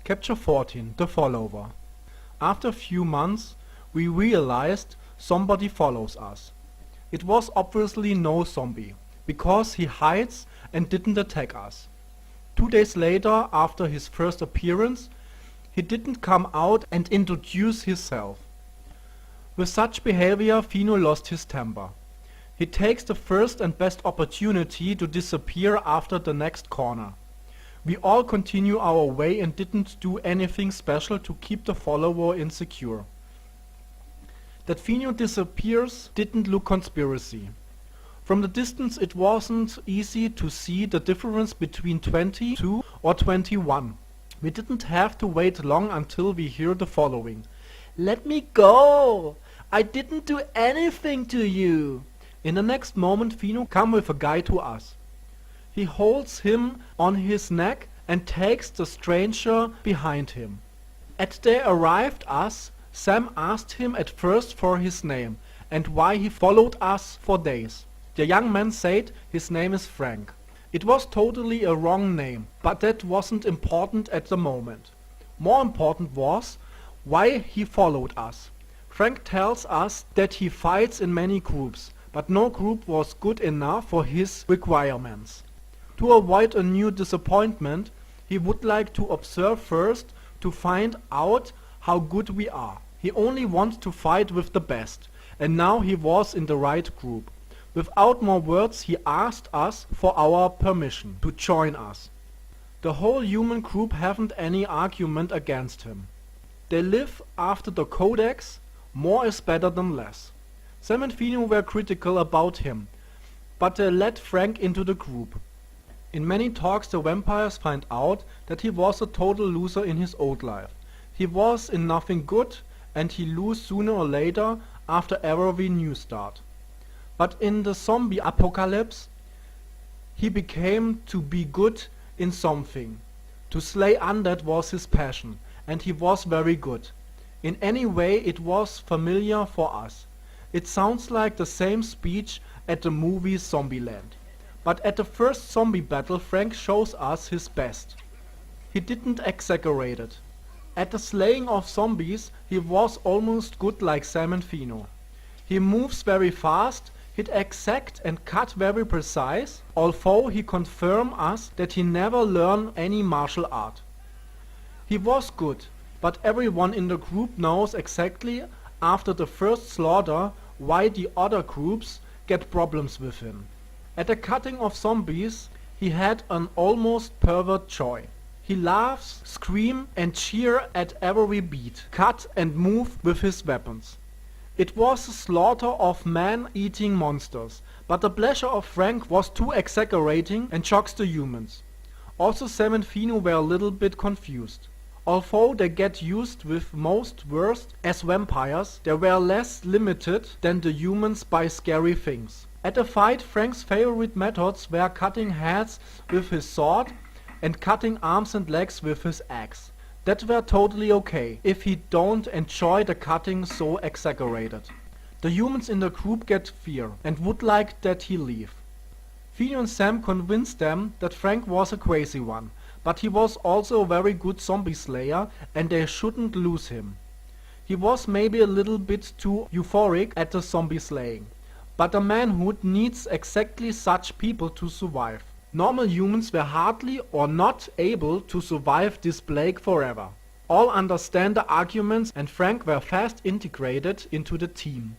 Chapter 14. The Follower. After a few months, we realized somebody follows us. It was obviously no zombie, because he hides and didn't attack us. 2 days later, after his first appearance, he didn't come out and introduce himself. With such behavior, Fino lost his temper. He takes the first and best opportunity to disappear after the next corner. We all continue our way and didn't do anything special to keep the follower insecure. That Fino disappears didn't look conspiracy. From the distance it wasn't easy to see the difference between 22 or 21. We didn't have to wait long until we hear the following. "Let me go! I didn't do anything to you!" In the next moment Fino comes with a guy to us. He holds him on his neck and takes the stranger behind him. As they arrived us, Sam asked him at first for his name and why he followed us for days. The young man said his name is Frank. It was totally a wrong name, but that wasn't important at the moment. More important was why he followed us. Frank tells us that he fights in many groups, but no group was good enough for his requirements. To avoid a new disappointment, he would like to observe first to find out how good we are. He only wants to fight with the best, and now he was in the right group. Without more words, he asked us for our permission to join us. The whole human group haven't any argument against him. They live after the codex, more is better than less. Sam and Fino were critical about him, but they let Frank into the group. In many talks the vampires find out that he was a total loser in his old life. He was in nothing good, and he lose sooner or later after every new start. But in the zombie apocalypse, he became to be good in something. To slay undead was his passion, and he was very good. In any way it was familiar for us. It sounds like the same speech at the movie Zombieland. But at the first zombie battle Frank shows us his best. He didn't exaggerate it. At the slaying of zombies he was almost good like Sam and Fino. He moves very fast, hit exact and cut very precise, although he confirmed us that he never learned any martial art. He was good, but everyone in the group knows exactly after the first slaughter why the other groups get problems with him. At the cutting of zombies he had an almost pervert joy. He laughs, screams and cheers at every beat, cut and move with his weapons. It was a slaughter of man-eating monsters, but the pleasure of Frank was too exaggerating and shocks the humans. Also Sam and Fino were a little bit confused. Although they get used with most worst as vampires, they were less limited than the humans by scary things. At a fight Frank's favorite methods were cutting heads with his sword and cutting arms and legs with his axe. That were totally okay, if he don't enjoy the cutting so exaggerated. The humans in the group get fear, and would like that he leave. Fino and Sam convinced them that Frank was a crazy one, but he was also a very good zombie slayer, and they shouldn't lose him. He was maybe a little bit too euphoric at the zombie slaying, but a manhood needs exactly such people to survive. Normal humans were hardly or not able to survive this plague forever. All understand the arguments and Frank were fast integrated into the team.